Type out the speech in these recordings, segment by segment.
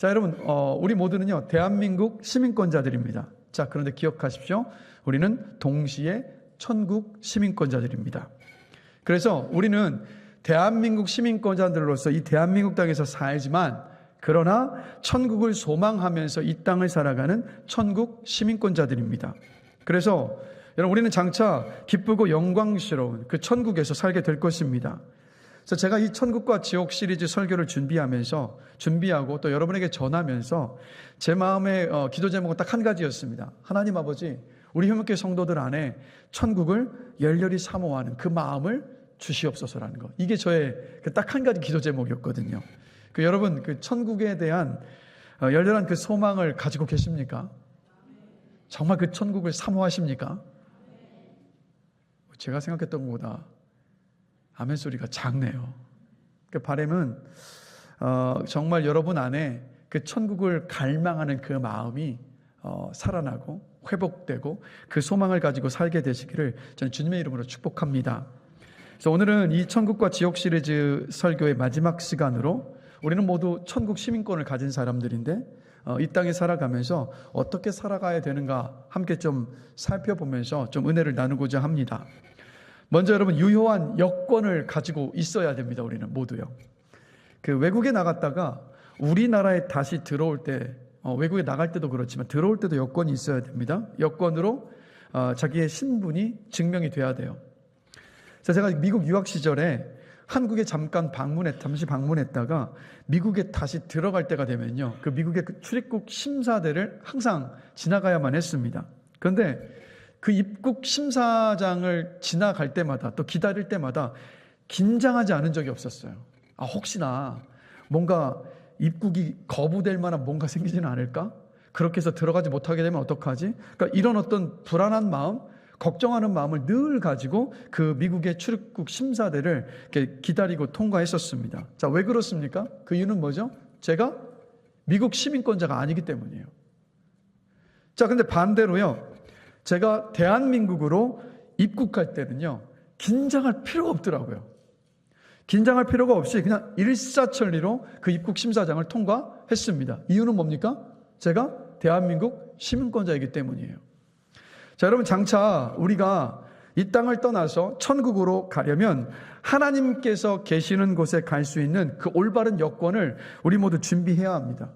자, 여러분, 우리 모두는요, 대한민국 시민권자들입니다. 자, 그런데 기억하십시오. 우리는 동시에 천국 시민권자들입니다. 그래서 우리는 대한민국 시민권자들로서 이 대한민국 땅에서 살지만, 그러나 천국을 소망하면서 이 땅을 살아가는 천국 시민권자들입니다. 그래서 여러분, 우리는 장차 기쁘고 영광스러운 그 천국에서 살게 될 것입니다. 그래서 제가 이 천국과 지옥 시리즈 설교를 준비하고 또 여러분에게 전하면서 제 마음의 기도 제목은 딱 한 가지였습니다. 하나님 아버지, 우리 효목교회 성도들 안에 천국을 열렬히 사모하는 그 마음을 주시옵소서라는 것. 이게 저의 딱 한 가지 기도 제목이었거든요. 여러분, 그 천국에 대한 열렬한 그 소망을 가지고 계십니까? 정말 그 천국을 사모하십니까? 제가 생각했던 것보다 아멘 소리가 작네요. 그 바람은 정말 여러분 안에 그 천국을 갈망하는 그 마음이 살아나고 회복되고 그 소망을 가지고 살게 되시기를 저는 주님의 이름으로 축복합니다. 그래서 오늘은 이 천국과 지옥 시리즈 설교의 마지막 시간으로 우리는 모두 천국 시민권을 가진 사람들인데 이 땅에 살아가면서 어떻게 살아가야 되는가 함께 좀 살펴보면서 좀 은혜를 나누고자 합니다. 먼저 여러분, 유효한 여권을 가지고 있어야 됩니다. 우리는 모두요. 그 외국에 나갔다가 우리나라에 다시 들어올 때, 외국에 나갈 때도 그렇지만 들어올 때도 여권이 있어야 됩니다. 여권으로 자기의 신분이 증명이 돼야 돼요. 그래서 제가 미국 유학 시절에 한국에 잠시 방문했다가 미국에 다시 들어갈 때가 되면요, 그 미국의 그 출입국 심사대를 항상 지나가야만 했습니다. 그런데 그 입국 심사장을 지나갈 때마다 또 기다릴 때마다 긴장하지 않은 적이 없었어요. 혹시나 뭔가 입국이 거부될 만한 뭔가 생기지는 않을까? 그렇게 해서 들어가지 못하게 되면 어떡하지? 그러니까 이런 어떤 불안한 마음, 걱정하는 마음을 늘 가지고 그 미국의 출입국 심사대를 이렇게 기다리고 통과했었습니다. 자, 왜 그렇습니까? 그 이유는 뭐죠? 제가 미국 시민권자가 아니기 때문이에요. 자, 근데 반대로요, 제가 대한민국으로 입국할 때는요, 긴장할 필요가 없더라고요. 긴장할 필요가 없이 그냥 일사천리로 그 입국 심사장을 통과했습니다. 이유는 뭡니까? 제가 대한민국 시민권자이기 때문이에요. 자, 여러분, 장차 우리가 이 땅을 떠나서 천국으로 가려면 하나님께서 계시는 곳에 갈 수 있는 그 올바른 여건을 우리 모두 준비해야 합니다.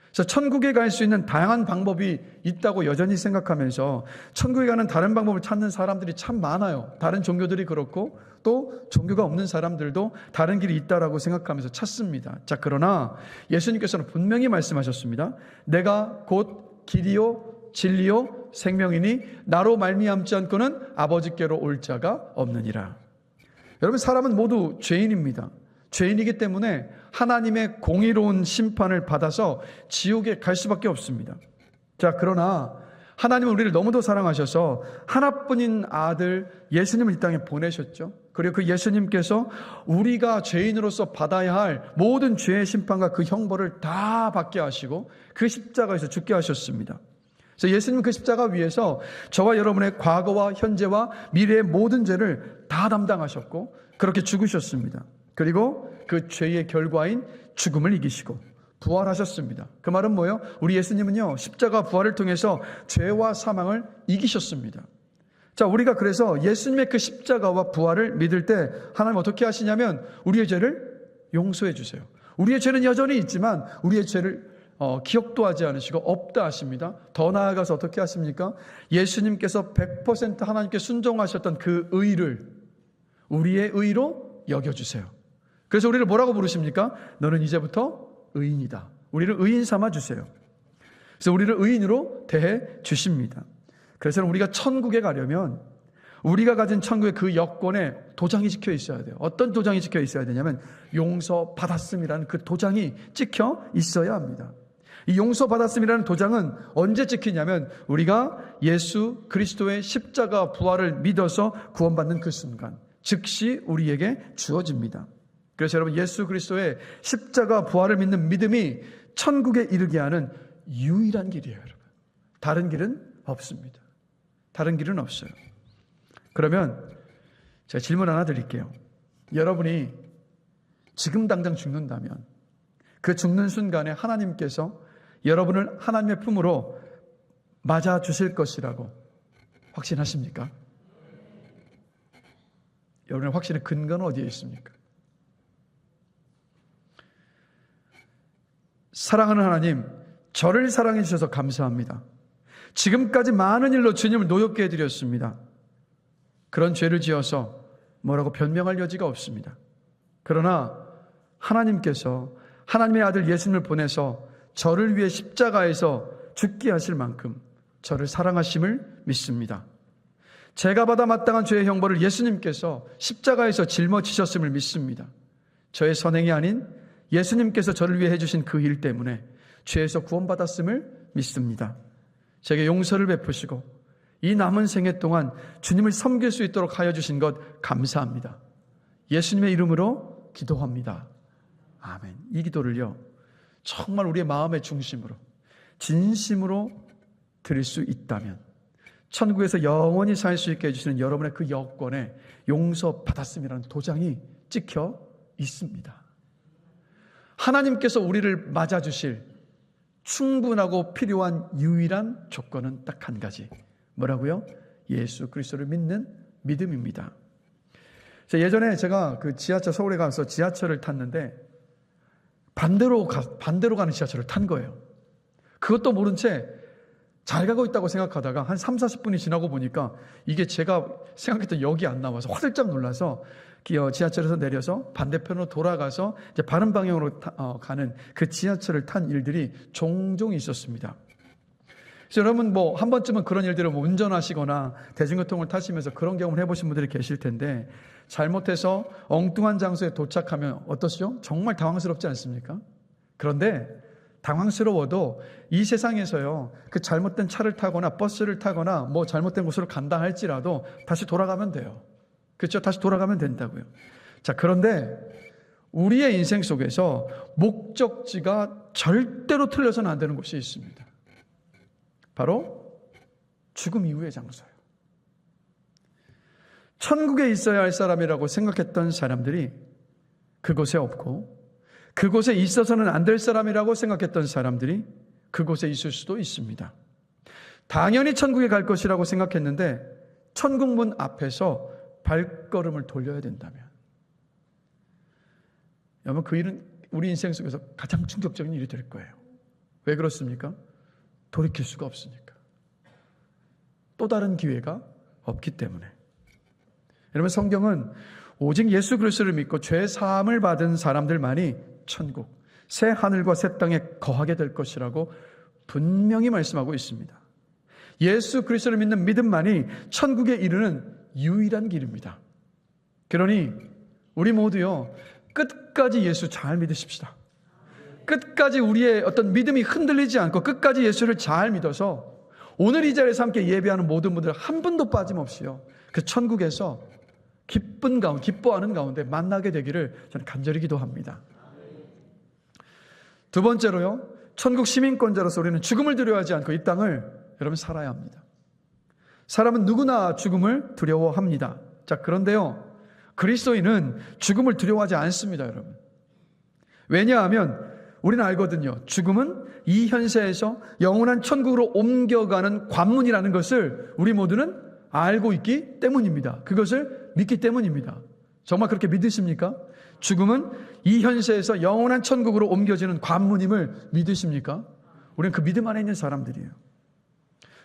그래서 천국에 갈 수 있는 다양한 방법이 있다고 여전히 생각하면서 천국에 가는 다른 방법을 찾는 사람들이 참 많아요. 다른 종교들이 그렇고 또 종교가 없는 사람들도 다른 길이 있다라고 생각하면서 찾습니다. 자, 그러나 예수님께서는 분명히 말씀하셨습니다. 내가 곧 길이요 진리요 생명이니 나로 말미암지 않고는 아버지께로 올 자가 없느니라. 여러분, 사람은 모두 죄인입니다. 죄인이기 때문에 하나님의 공의로운 심판을 받아서 지옥에 갈 수밖에 없습니다. 자, 그러나 하나님은 우리를 너무도 사랑하셔서 하나뿐인 아들 예수님을 이 땅에 보내셨죠. 그리고 그 예수님께서 우리가 죄인으로서 받아야 할 모든 죄의 심판과 그 형벌을 다 받게 하시고 그 십자가에서 죽게 하셨습니다. 그래서 예수님은 그 십자가 위에서 저와 여러분의 과거와 현재와 미래의 모든 죄를 다 담당하셨고 그렇게 죽으셨습니다. 그리고 그 죄의 결과인 죽음을 이기시고 부활하셨습니다. 그 말은 뭐예요? 우리 예수님은요, 십자가 부활을 통해서 죄와 사망을 이기셨습니다. 자, 우리가 그래서 예수님의 그 십자가와 부활을 믿을 때 하나님 어떻게 하시냐면 우리의 죄를 용서해 주세요. 우리의 죄는 여전히 있지만 우리의 죄를 기억도 하지 않으시고 없다 하십니다. 더 나아가서 어떻게 하십니까? 예수님께서 100% 하나님께 순종하셨던 그 의를 우리의 의로 여겨주세요. 그래서 우리를 뭐라고 부르십니까? 너는 이제부터 의인이다. 우리를 의인 삼아 주세요. 그래서 우리를 의인으로 대해 주십니다. 그래서 우리가 천국에 가려면 우리가 가진 천국의 그 여권에 도장이 찍혀 있어야 돼요. 어떤 도장이 찍혀 있어야 되냐면 용서받았음이라는 그 도장이 찍혀 있어야 합니다. 이 용서받았음이라는 도장은 언제 찍히냐면 우리가 예수 그리스도의 십자가 부활을 믿어서 구원받는 그 순간 즉시 우리에게 주어집니다. 그래서 여러분, 예수 그리스도의 십자가 부활을 믿는 믿음이 천국에 이르게 하는 유일한 길이에요. 여러분, 다른 길은 없습니다. 다른 길은 없어요. 그러면 제가 질문 하나 드릴게요. 여러분이 지금 당장 죽는다면 그 죽는 순간에 하나님께서 여러분을 하나님의 품으로 맞아 주실 것이라고 확신하십니까? 여러분의 확신의 근거는 어디에 있습니까? 사랑하는 하나님, 저를 사랑해 주셔서 감사합니다. 지금까지 많은 일로 주님을 노엽게 해드렸습니다. 그런 죄를 지어서 뭐라고 변명할 여지가 없습니다. 그러나 하나님께서 하나님의 아들 예수님을 보내서 저를 위해 십자가에서 죽게 하실 만큼 저를 사랑하심을 믿습니다. 제가 받아 마땅한 죄의 형벌을 예수님께서 십자가에서 짊어지셨음을 믿습니다. 저의 선행이 아닌 예수님께서 저를 위해 해주신 그 일 때문에 죄에서 구원받았음을 믿습니다. 제게 용서를 베푸시고 이 남은 생애 동안 주님을 섬길 수 있도록 하여 주신 것 감사합니다. 예수님의 이름으로 기도합니다. 아멘. 이 기도를요, 정말 우리의 마음의 중심으로 진심으로 드릴 수 있다면 천국에서 영원히 살 수 있게 해주시는 여러분의 그 여권에 용서받았음이라는 도장이 찍혀 있습니다. 하나님께서 우리를 맞아주실 충분하고 필요한 유일한 조건은 딱 한 가지. 뭐라고요? 예수 그리스도를 믿는 믿음입니다. 예전에 제가 그 지하철, 서울에 가서 지하철을 탔는데 반대로 가는 지하철을 탄 거예요. 그것도 모른 채 잘 가고 있다고 생각하다가 한 3, 40분이 지나고 보니까 이게 제가 생각했던 역이 안 나와서 화들짝 놀라서 지하철에서 내려서 반대편으로 돌아가서 이제 바른 방향으로 가는 그 지하철을 탄 일들이 종종 있었습니다. 그래서 여러분 한 번쯤은 그런 일들을 운전하시거나 대중교통을 타시면서 그런 경험을 해보신 분들이 계실 텐데 잘못해서 엉뚱한 장소에 도착하면 어떠시죠? 정말 당황스럽지 않습니까? 그런데 당황스러워도 이 세상에서요, 그 잘못된 차를 타거나 버스를 타거나 잘못된 곳으로 간다 할지라도 다시 돌아가면 돼요. 그렇죠? 다시 돌아가면 된다고요. 자, 그런데 우리의 인생 속에서 목적지가 절대로 틀려서는 안 되는 곳이 있습니다. 바로 죽음 이후의 장소예요. 천국에 있어야 할 사람이라고 생각했던 사람들이 그곳에 없고, 그곳에 있어서는 안 될 사람이라고 생각했던 사람들이 그곳에 있을 수도 있습니다. 당연히 천국에 갈 것이라고 생각했는데 천국 문 앞에서 발걸음을 돌려야 된다면, 여러분 그 일은 우리 인생 속에서 가장 충격적인 일이 될 거예요. 왜 그렇습니까? 돌이킬 수가 없으니까. 또 다른 기회가 없기 때문에. 여러분, 성경은 오직 예수 그리스도를 믿고 죄 사함을 받은 사람들만이 천국, 새 하늘과 새 땅에 거하게 될 것이라고 분명히 말씀하고 있습니다. 예수 그리스도를 믿는 믿음만이 천국에 이르는 유일한 길입니다. 그러니 우리 모두요, 끝까지 예수 잘 믿으십시다. 끝까지 우리의 어떤 믿음이 흔들리지 않고 끝까지 예수를 잘 믿어서 오늘 이 자리에서 함께 예배하는 모든 분들 한 분도 빠짐없이요, 그 천국에서 기뻐하는 가운데 만나게 되기를 저는 간절히 기도합니다. 두 번째로요, 천국 시민권자로서 우리는 죽음을 두려워하지 않고 이 땅을 여러분 살아야 합니다. 사람은 누구나 죽음을 두려워합니다. 자, 그런데요, 그리스도인은 죽음을 두려워하지 않습니다, 여러분. 왜냐하면 우리는 알거든요. 죽음은 이 현세에서 영원한 천국으로 옮겨가는 관문이라는 것을 우리 모두는 알고 있기 때문입니다. 그것을 믿기 때문입니다. 정말 그렇게 믿으십니까? 죽음은 이 현세에서 영원한 천국으로 옮겨지는 관문임을 믿으십니까? 우리는 그 믿음 안에 있는 사람들이에요.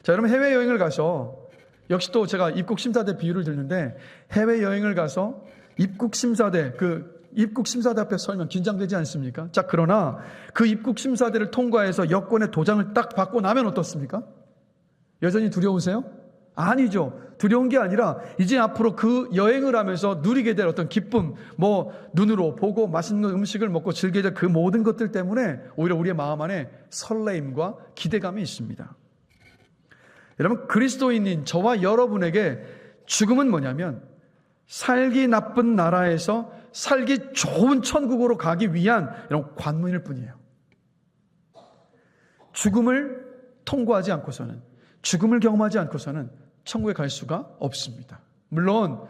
자, 여러분 해외여행을 가서, 역시 또 제가 입국심사대 비유를 들는데, 해외여행을 가서 입국심사대 앞에 설면 긴장되지 않습니까? 자, 그러나 그 입국심사대를 통과해서 여권의 도장을 딱 받고 나면 어떻습니까? 여전히 두려우세요? 아니죠. 두려운 게 아니라 이제 앞으로 그 여행을 하면서 누리게 될 어떤 기쁨, 눈으로 보고 맛있는 음식을 먹고 즐기게 될 그 모든 것들 때문에 오히려 우리의 마음 안에 설레임과 기대감이 있습니다. 여러분, 그리스도인인 저와 여러분에게 죽음은 뭐냐면 살기 나쁜 나라에서 살기 좋은 천국으로 가기 위한 이런 관문일 뿐이에요. 죽음을 통과하지 않고서는, 죽음을 경험하지 않고서는 천국에 갈 수가 없습니다. 물론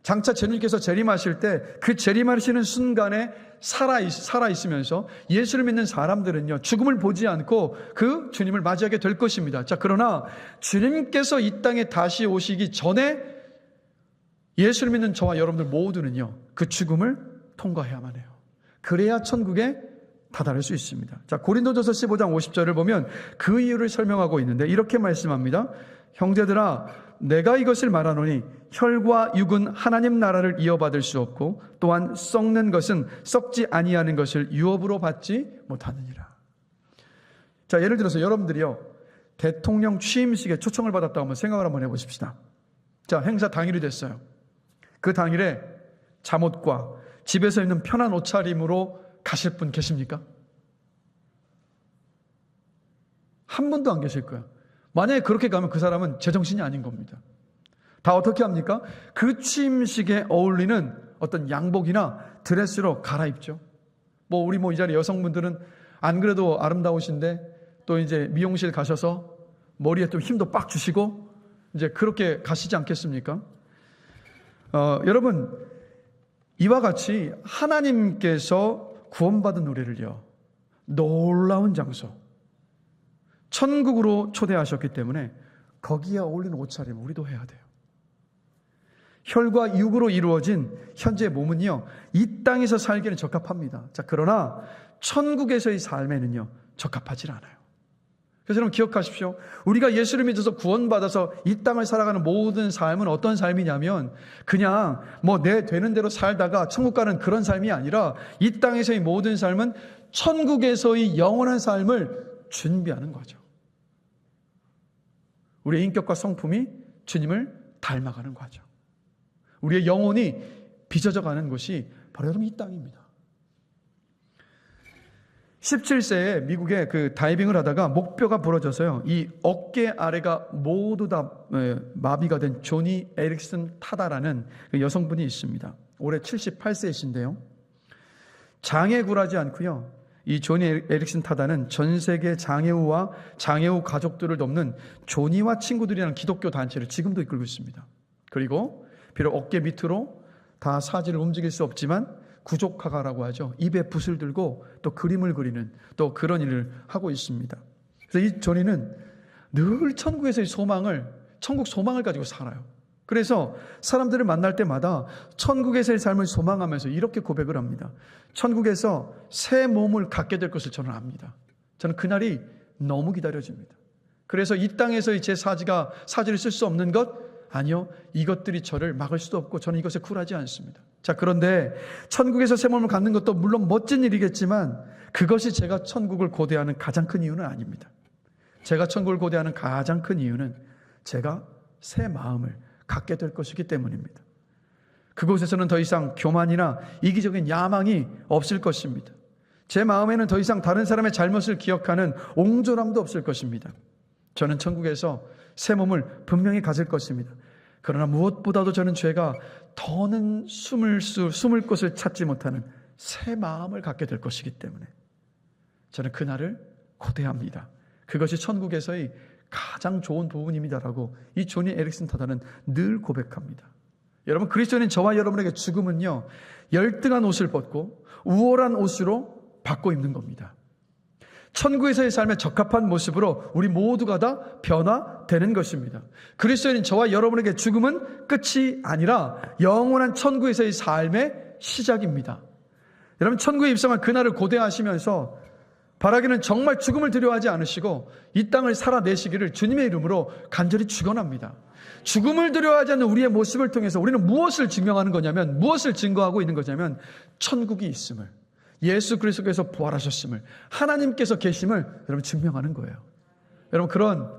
장차 주님께서 재림하실 때 그 재림하시는 순간에 살아있으면서 예수를 믿는 사람들은요, 죽음을 보지 않고 그 주님을 맞이하게 될 것입니다. 자, 그러나 주님께서 이 땅에 다시 오시기 전에 예수를 믿는 저와 여러분들 모두는요, 그 죽음을 통과해야만 해요. 그래야 천국에 다다를 수 있습니다. 자, 고린도전서 15장 50절을 보면 그 이유를 설명하고 있는데 이렇게 말씀합니다. 형제들아, 내가 이것을 말하노니 혈과 육은 하나님 나라를 이어받을 수 없고 또한 썩는 것은 썩지 아니하는 것을 유업으로 받지 못하느니라. 자, 예를 들어서 여러분들이요, 대통령 취임식에 초청을 받았다고 한번 생각을 한번 해보십시다. 자, 행사 당일이 됐어요. 그 당일에 잠옷과 집에서 입는 편한 옷차림으로 가실 분 계십니까? 한 분도 안 계실 거야. 만약에 그렇게 가면 그 사람은 제정신이 아닌 겁니다. 다 어떻게 합니까? 그 취임식에 어울리는 어떤 양복이나 드레스로 갈아입죠. 우리 이 자리 여성분들은 안 그래도 아름다우신데 또 이제 미용실 가셔서 머리에 좀 힘도 빡 주시고 이제 그렇게 가시지 않겠습니까? 여러분, 이와 같이 하나님께서 구원받은 우리를요, 놀라운 장소, 천국으로 초대하셨기 때문에 거기에 어울리는 옷차림 우리도 해야 돼요. 혈과 육으로 이루어진 현재의 몸은요, 이 땅에서 살기에는 적합합니다. 자, 그러나 천국에서의 삶에는요, 적합하지 않아요. 그래서 여러분 기억하십시오. 우리가 예수를 믿어서 구원받아서 이 땅을 살아가는 모든 삶은 어떤 삶이냐면 그냥 내 되는 대로 살다가 천국 가는 그런 삶이 아니라 이 땅에서의 모든 삶은 천국에서의 영원한 삶을 준비하는 거죠. 우리의 인격과 성품이 주님을 닮아가는 거죠. 우리의 영혼이 빚어져가는 곳이 바로 여러분 이 땅입니다. 17세에 미국에 그 다이빙을 하다가 목뼈가 부러져서요, 이 어깨 아래가 모두 다 마비가 된 조니 에릭슨 타다라는 그 여성분이 있습니다. 올해 78세이신데요. 장애에 굴하지 않고요, 이 조니 에릭슨 타다는 전 세계 장애우와 장애우 가족들을 돕는 조니와 친구들이라는 기독교 단체를 지금도 이끌고 있습니다. 그리고 비록 어깨 밑으로 다 사지를 움직일 수 없지만 구족화가라고 하죠. 입에 붓을 들고 또 그림을 그리는 또 그런 일을 하고 있습니다. 그래서 이 조니는 늘 천국에서의 천국 소망을 가지고 살아요. 그래서 사람들을 만날 때마다 천국에서의 삶을 소망하면서 이렇게 고백을 합니다. 천국에서 새 몸을 갖게 될 것을 저는 압니다. 저는 그날이 너무 기다려집니다. 그래서 이 땅에서의 제 사지를 쓸 수 없는 것, 아니요, 이것들이 저를 막을 수도 없고 저는 이것에 굴하지 않습니다. 자, 그런데 천국에서 새 몸을 갖는 것도 물론 멋진 일이겠지만 그것이 제가 천국을 고대하는 가장 큰 이유는 아닙니다. 제가 천국을 고대하는 가장 큰 이유는 제가 새 마음을 갖게 될 것이기 때문입니다. 그곳에서는 더 이상 교만이나 이기적인 야망이 없을 것입니다. 제 마음에는 더 이상 다른 사람의 잘못을 기억하는 옹졸함도 없을 것입니다. 저는 천국에서 새 몸을 분명히 가질 것입니다. 그러나 무엇보다도 저는 죄가 더는 숨을 곳을 찾지 못하는 새 마음을 갖게 될 것이기 때문에 저는 그날을 고대합니다. 그것이 천국에서의 가장 좋은 부분입니다라고 이 조니 에릭슨 타다는 늘 고백합니다. 여러분, 그리스도인 저와 여러분에게 죽음은요, 열등한 옷을 벗고 우월한 옷으로 바꿔 입는 겁니다. 천국에서의 삶에 적합한 모습으로 우리 모두가 다 변화되는 것입니다. 그리스도인 저와 여러분에게 죽음은 끝이 아니라 영원한 천국에서의 삶의 시작입니다. 여러분, 천국에 입성한 그날을 고대하시면서 바라기는 정말 죽음을 두려워하지 않으시고 이 땅을 살아내시기를 주님의 이름으로 간절히 축원합니다. 죽음을 두려워하지 않는 우리의 모습을 통해서 우리는 무엇을 증명하는 거냐면, 무엇을 증거하고 있는 거냐면 천국이 있음을, 예수 그리스도께서 부활하셨음을, 하나님께서 계심을 여러분 증명하는 거예요. 여러분, 그런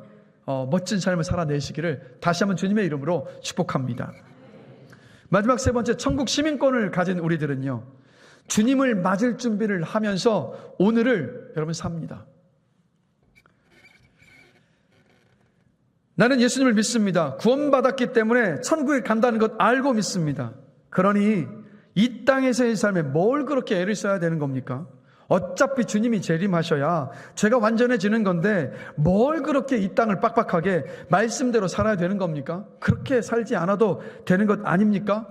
멋진 삶을 살아내시기를 다시 한번 주님의 이름으로 축복합니다. 마지막 세 번째, 천국 시민권을 가진 우리들은요, 주님을 맞을 준비를 하면서 오늘을 여러분 삽니다. 나는 예수님을 믿습니다. 구원받았기 때문에 천국에 간다는 것 알고 믿습니다. 그러니 이 땅에서의 삶에 뭘 그렇게 애를 써야 되는 겁니까? 어차피 주님이 재림하셔야 죄가 완전해지는 건데 뭘 그렇게 이 땅을 빡빡하게 말씀대로 살아야 되는 겁니까? 그렇게 살지 않아도 되는 것 아닙니까?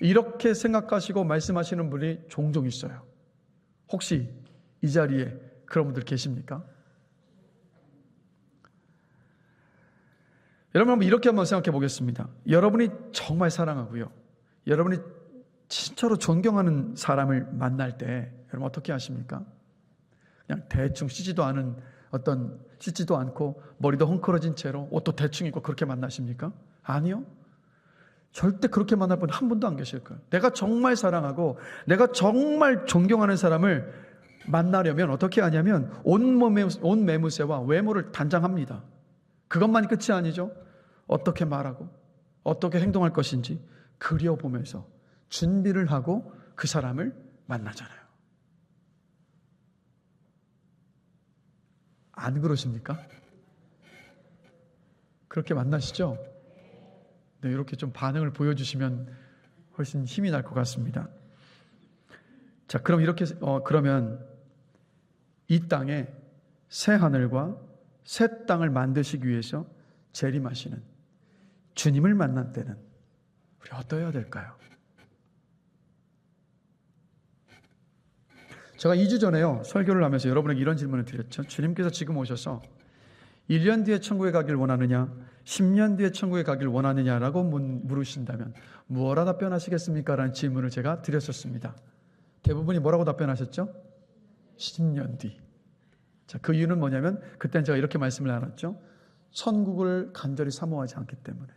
이렇게 생각하시고 말씀하시는 분이 종종 있어요. 혹시 이 자리에 그런 분들 계십니까? 여러분 한번 이렇게 한번 생각해 보겠습니다. 여러분이 정말 사랑하고요, 여러분이 진짜로 존경하는 사람을 만날 때 여러분 어떻게 하십니까? 그냥 대충 씻지도 않고 머리도 헝클어진 채로 옷도 대충 입고 그렇게 만나십니까? 아니요. 절대 그렇게 만날 분 한 분도 안 계실 거예요. 내가 정말 사랑하고 내가 정말 존경하는 사람을 만나려면 어떻게 하냐면 온 매무새와 외모를 단장합니다. 그것만이 끝이 아니죠. 어떻게 말하고 어떻게 행동할 것인지 그려보면서 준비를 하고 그 사람을 만나잖아요. 안 그러십니까? 그렇게 만나시죠? 네, 이렇게 좀 반응을 보여주시면 훨씬 힘이 날 것 같습니다. 자, 그럼 그러면 이 땅에 새 하늘과 새 땅을 만드시기 위해서 재림하시는 주님을 만난 때는 우리 어떠해야 될까요? 제가 2주 전에요, 설교를 하면서 여러분에게 이런 질문을 드렸죠. 주님께서 지금 오셔서 1년 뒤에 천국에 가길 원하느냐, 10년 뒤에 천국에 가길 원하느냐라고 물으신다면 무엇라 답변하시겠습니까? 라는 질문을 제가 드렸었습니다. 대부분이 뭐라고 답변하셨죠? 10년 뒤. 자, 그 이유는 뭐냐면 그때는 제가 이렇게 말씀을 나눴죠. 천국을 간절히 사모하지 않기 때문에,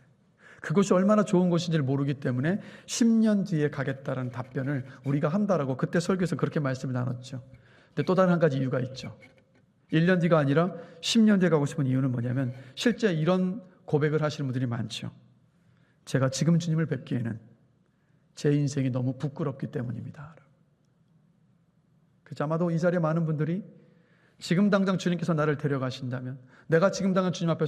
그것이 얼마나 좋은 곳인지를 모르기 때문에 10년 뒤에 가겠다라는 답변을 우리가 한다라고 그때 설교에서 그렇게 말씀을 나눴죠. 근데 또 다른 한 가지 이유가 있죠. 1년 뒤가 아니라 10년 뒤에 가고 싶은 이유는 뭐냐면 실제 이런 고백을 하시는 분들이 많죠. 제가 지금 주님을 뵙기에는 제 인생이 너무 부끄럽기 때문입니다. 그래서 아마도 이 자리에 많은 분들이 지금 당장 주님께서 나를 데려가신다면, 내가 지금 당장 주님 앞에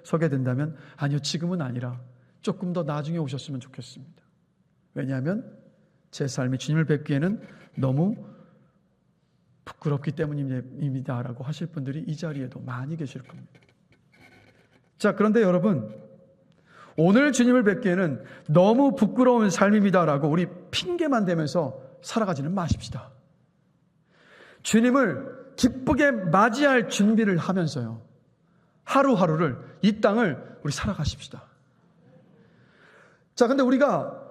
서게 된다면, 아니요, 지금은 아니라 조금 더 나중에 오셨으면 좋겠습니다. 왜냐하면 제 삶이 주님을 뵙기에는 너무 부끄럽기 때문입니다 라고 하실 분들이 이 자리에도 많이 계실 겁니다. 자, 그런데 여러분, 오늘 주님을 뵙기에는 너무 부끄러운 삶입니다 라고 우리 핑계만 대면서 살아가지는 마십시다. 주님을 기쁘게 맞이할 준비를 하면서요, 하루하루를, 이 땅을 우리 살아가십시다. 자, 근데 우리가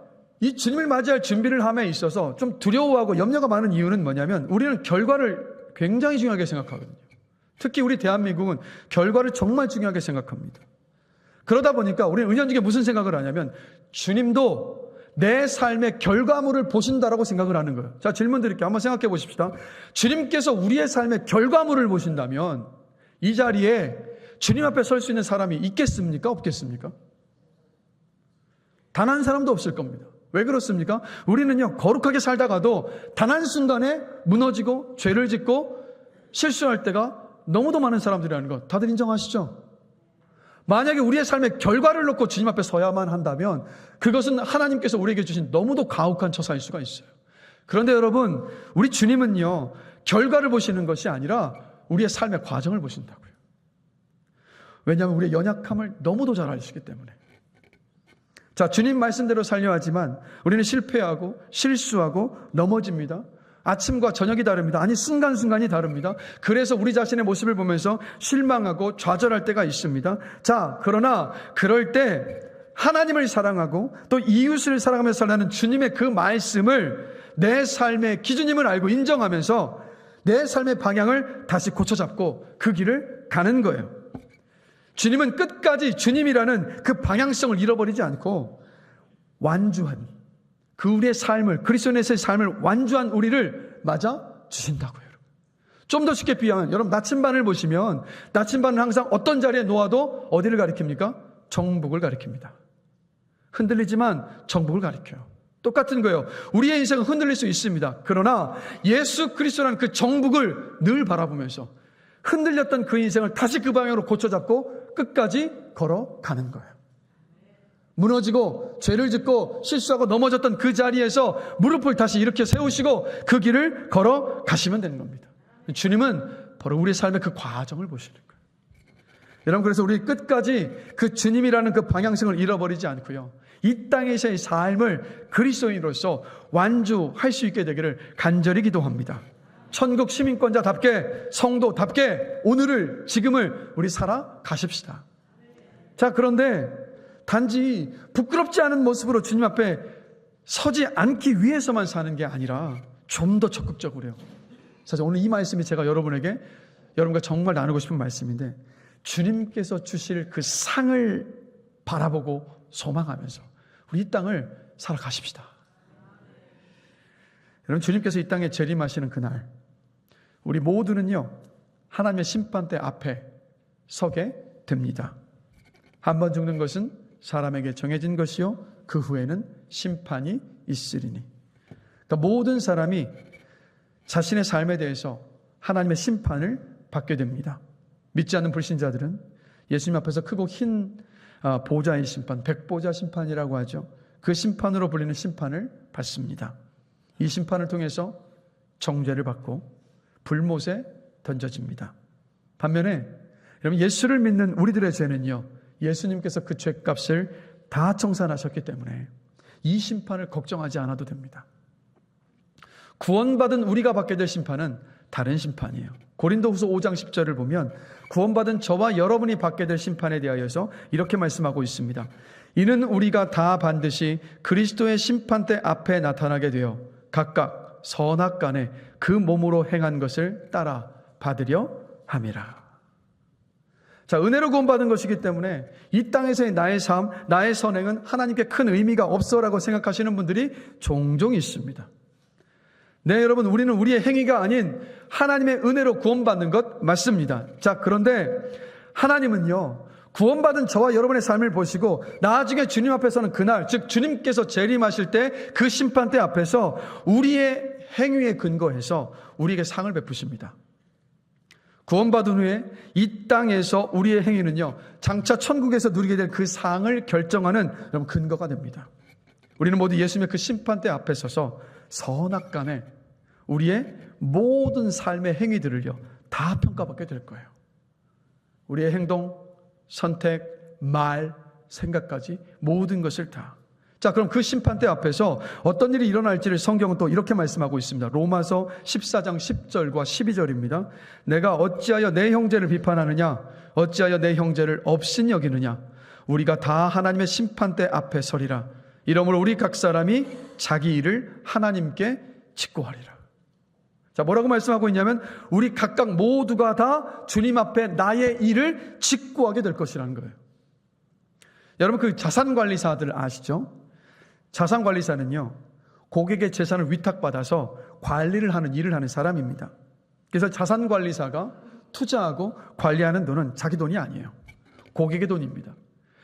이 주님을 맞이할 준비를 함에 있어서 좀 두려워하고 염려가 많은 이유는 뭐냐면 우리는 결과를 굉장히 중요하게 생각하거든요. 특히 우리 대한민국은 결과를 정말 중요하게 생각합니다. 그러다 보니까 우리는 은연중에 무슨 생각을 하냐면 주님도 내 삶의 결과물을 보신다라고 생각을 하는 거예요. 자, 질문 드릴게요. 한번 생각해 보십시다. 주님께서 우리의 삶의 결과물을 보신다면 이 자리에 주님 앞에 설 수 있는 사람이 있겠습니까? 없겠습니까? 단 한 사람도 없을 겁니다. 왜 그렇습니까? 우리는요, 거룩하게 살다가도 단 한순간에 무너지고 죄를 짓고 실수할 때가 너무도 많은 사람들이라는 것 다들 인정하시죠? 만약에 우리의 삶의 결과를 놓고 주님 앞에 서야만 한다면 그것은 하나님께서 우리에게 주신 너무도 가혹한 처사일 수가 있어요. 그런데 여러분, 우리 주님은요, 결과를 보시는 것이 아니라 우리의 삶의 과정을 보신다고요. 왜냐하면 우리의 연약함을 너무도 잘 아시기 때문에. 자, 주님 말씀대로 살려 하지만 우리는 실패하고 실수하고 넘어집니다. 아침과 저녁이 다릅니다. 아니, 순간순간이 다릅니다. 그래서 우리 자신의 모습을 보면서 실망하고 좌절할 때가 있습니다. 자, 그러나 그럴 때 하나님을 사랑하고 또 이웃을 사랑하면서 살라는 주님의 그 말씀을 내 삶의 기준임을 알고 인정하면서 내 삶의 방향을 다시 고쳐잡고 그 길을 가는 거예요. 주님은 끝까지 주님이라는 그 방향성을 잃어버리지 않고 완주한 그 우리의 삶을, 그리스도인의 삶을 완주한 우리를 맞아 주신다고요. 좀 더 쉽게 비하면, 여러분 나침반을 보시면 나침반은 항상 어떤 자리에 놓아도 어디를 가리킵니까? 정복을 가리킵니다. 흔들리지만 정복을 가리켜요. 똑같은 거예요. 우리의 인생은 흔들릴 수 있습니다. 그러나 예수 그리스도라는 그 정복을 늘 바라보면서 흔들렸던 그 인생을 다시 그 방향으로 고쳐잡고 끝까지 걸어가는 거예요. 무너지고 죄를 짓고 실수하고 넘어졌던 그 자리에서 무릎을 다시 이렇게 세우시고 그 길을 걸어가시면 되는 겁니다. 주님은 바로 우리의 삶의 그 과정을 보시는 거예요. 여러분, 그래서 우리 끝까지 그 주님이라는 그 방향성을 잃어버리지 않고요, 이 땅에서의 삶을 그리스도인으로서 완주할 수 있게 되기를 간절히 기도합니다. 천국 시민권자답게, 성도답게 오늘을, 지금을 우리 살아가십시다. 자, 그런데 단지 부끄럽지 않은 모습으로 주님 앞에 서지 않기 위해서만 사는 게 아니라 좀 더 적극적으로요. 사실 오늘 이 말씀이 제가 여러분과 정말 나누고 싶은 말씀인데, 주님께서 주실 그 상을 바라보고 소망하면서 우리 이 땅을 살아가십시다. 여러분, 주님께서 이 땅에 재림하시는 그날, 우리 모두는요, 하나님의 심판대 앞에 서게 됩니다. 한 번 죽는 것은 사람에게 정해진 것이요, 그 후에는 심판이 있으리니. 그러니까 모든 사람이 자신의 삶에 대해서 하나님의 심판을 받게 됩니다. 믿지 않는 불신자들은 예수님 앞에서 크고 흰 보좌의 심판, 백보자 심판이라고 하죠. 그 심판으로 불리는 심판을 받습니다. 이 심판을 통해서 정죄를 받고 불못에 던져집니다. 반면에 여러분, 예수를 믿는 우리들의 죄는요, 예수님께서 그 죄값을 다 청산하셨기 때문에 이 심판을 걱정하지 않아도 됩니다. 구원받은 우리가 받게 될 심판은 다른 심판이에요. 고린도후서 5장 10절을 보면 구원받은 저와 여러분이 받게 될 심판에 대하여서 이렇게 말씀하고 있습니다. 이는 우리가 다 반드시 그리스도의 심판대 앞에 나타나게 되어 각각 선악간에 그 몸으로 행한 것을 따라 받으려 함이라. 자, 은혜로 구원받은 것이기 때문에 이 땅에서의 나의 삶, 나의 선행은 하나님께 큰 의미가 없어라고 생각하시는 분들이 종종 있습니다. 네, 여러분, 우리는 우리의 행위가 아닌 하나님의 은혜로 구원받는 것 맞습니다. 자, 그런데 하나님은요, 구원받은 저와 여러분의 삶을 보시고 나중에 주님 앞에 서는 그날, 즉 주님께서 재림하실 때 그 심판대 앞에서 우리의 행위에 근거해서 우리에게 상을 베푸십니다. 구원받은 후에 이 땅에서 우리의 행위는요, 장차 천국에서 누리게 될 그 상을 결정하는 여러분 근거가 됩니다. 우리는 모두 예수님의 그 심판대 앞에 서서 선악간에 우리의 모든 삶의 행위들을요, 다 평가받게 될 거예요. 우리의 행동, 선택, 말, 생각까지 모든 것을 다. 자, 그럼 그 심판대 앞에서 어떤 일이 일어날지를 성경은 또 이렇게 말씀하고 있습니다. 로마서 14장 10절과 12절입니다. 내가 어찌하여 내 형제를 비판하느냐? 어찌하여 내 형제를 업신 여기느냐? 우리가 다 하나님의 심판대 앞에 서리라. 이러므로 우리 각 사람이 자기 일을 하나님께 직고하리라. 자, 뭐라고 말씀하고 있냐면 우리 각각 모두가 다 주님 앞에 나의 일을 직고하게 될 것이라는 거예요. 여러분, 그 자산관리사들 아시죠? 자산관리사는요, 고객의 재산을 위탁받아서 관리를 하는 일을 하는 사람입니다. 그래서 자산관리사가 투자하고 관리하는 돈은 자기 돈이 아니에요. 고객의 돈입니다.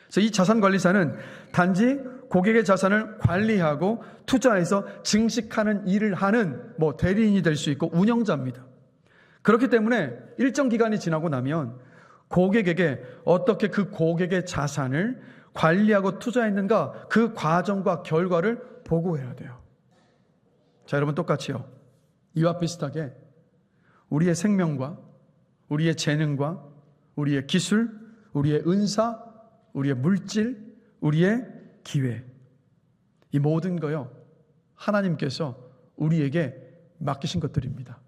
그래서 이 자산관리사는 단지 고객의 자산을 관리하고 투자해서 증식하는 일을 하는 대리인이 될 수 있고 운영자입니다. 그렇기 때문에 일정 기간이 지나고 나면 고객에게 어떻게 그 고객의 자산을 관리하고 투자했는가, 그 과정과 결과를 보고해야 돼요. 자, 여러분, 똑같이요, 이와 비슷하게 우리의 생명과 우리의 재능과 우리의 기술, 우리의 은사, 우리의 물질, 우리의 기회, 이 모든 거요, 하나님께서 우리에게 맡기신 것들입니다.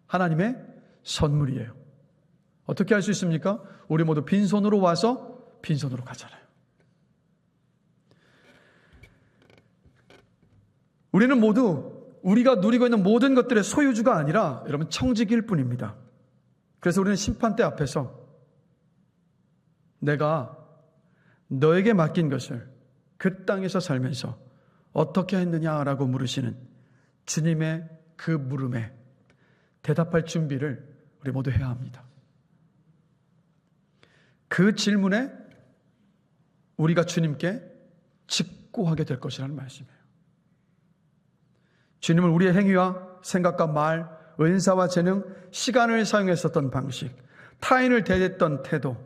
하나님의 선물이에요. 어떻게 할 수 있습니까? 우리 모두 빈손으로 와서 빈손으로 가잖아요. 우리는 모두 우리가 누리고 있는 모든 것들의 소유주가 아니라 여러분 청지기일 뿐입니다. 그래서 우리는 심판대 앞에서 내가 너에게 맡긴 것을 그 땅에서 살면서 어떻게 했느냐라고 물으시는 주님의 그 물음에 대답할 준비를 우리 모두 해야 합니다. 그 질문에 우리가 주님께 직고하게 될 것이라는 말씀이에요. 주님은 우리의 행위와 생각과 말, 은사와 재능, 시간을 사용했었던 방식, 타인을 대했던 태도,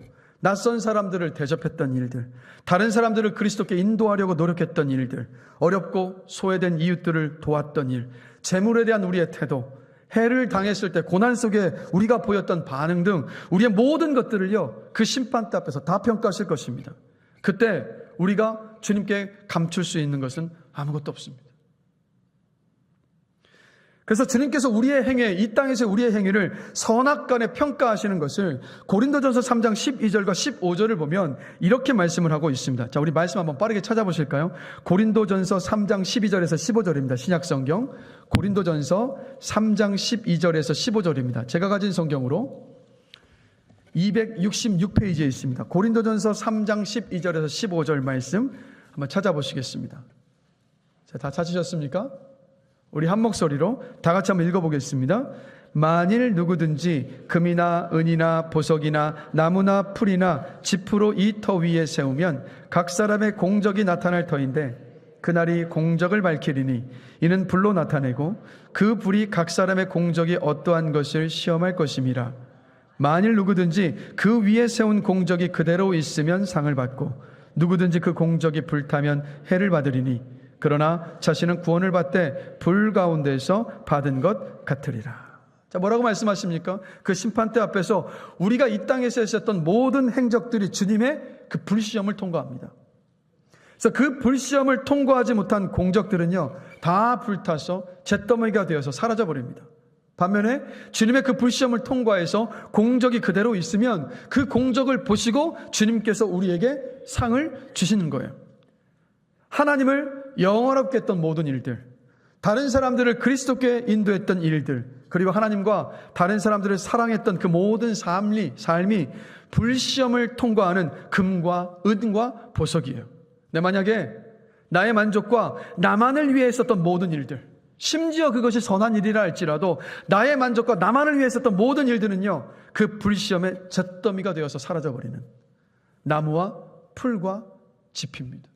낯선 사람들을 대접했던 일들, 다른 사람들을 그리스도께 인도하려고 노력했던 일들, 어렵고 소외된 이웃들을 도왔던 일, 재물에 대한 우리의 태도, 해를 당했을 때 고난 속에 우리가 보였던 반응 등 우리의 모든 것들을요, 그 심판대 앞에서 다 평가하실 것입니다. 그때 우리가 주님께 감출 수 있는 것은 아무것도 없습니다. 그래서 주님께서 우리의 행위, 이 땅에서 우리의 행위를 선악간에 평가하시는 것을 고린도전서 3장 12절과 15절을 보면 이렇게 말씀을 하고 있습니다. 자, 우리 말씀 한번 빠르게 찾아보실까요? 고린도전서 3장 12절에서 15절입니다. 신약성경 고린도전서 3장 12절에서 15절입니다. 제가 가진 성경으로 266페이지에 있습니다. 고린도전서 3장 12절에서 15절 말씀 한번 찾아보시겠습니다. 자, 다 찾으셨습니까? 우리 한 목소리로 다 같이 한번 읽어보겠습니다. 만일 누구든지 금이나 은이나 보석이나 나무나 풀이나 지푸로 이 터 위에 세우면 각 사람의 공적이 나타날 터인데 그날이 공적을 밝히리니 이는 불로 나타내고 그 불이 각 사람의 공적이 어떠한 것을 시험할 것임이라. 만일 누구든지 그 위에 세운 공적이 그대로 있으면 상을 받고 누구든지 그 공적이 불타면 해를 받으리니 그러나 자신은 구원을 받되 불 가운데서 받은 것 같으리라. 자, 뭐라고 말씀하십니까? 그 심판대 앞에서 우리가 이 땅에서 했었던 모든 행적들이 주님의 그 불시험을 통과합니다. 그래서 그 불시험을 통과하지 못한 공적들은요, 다 불타서 잿더미가 되어서 사라져버립니다. 반면에 주님의 그 불시험을 통과해서 공적이 그대로 있으면 그 공적을 보시고 주님께서 우리에게 상을 주시는 거예요. 하나님을 영원롭게 했던 모든 일들, 다른 사람들을 그리스도께 인도했던 일들, 그리고 하나님과 다른 사람들을 사랑했던 그 모든 삶이 불시험을 통과하는 금과 은과 보석이에요. 만약에 나의 만족과 나만을 위해 했었던 모든 일들, 심지어 그것이 선한 일이라 할지라도 나의 만족과 나만을 위해 했었던 모든 일들은요, 그 불시험의 잿더미가 되어서 사라져버리는 나무와 풀과 지피입니다.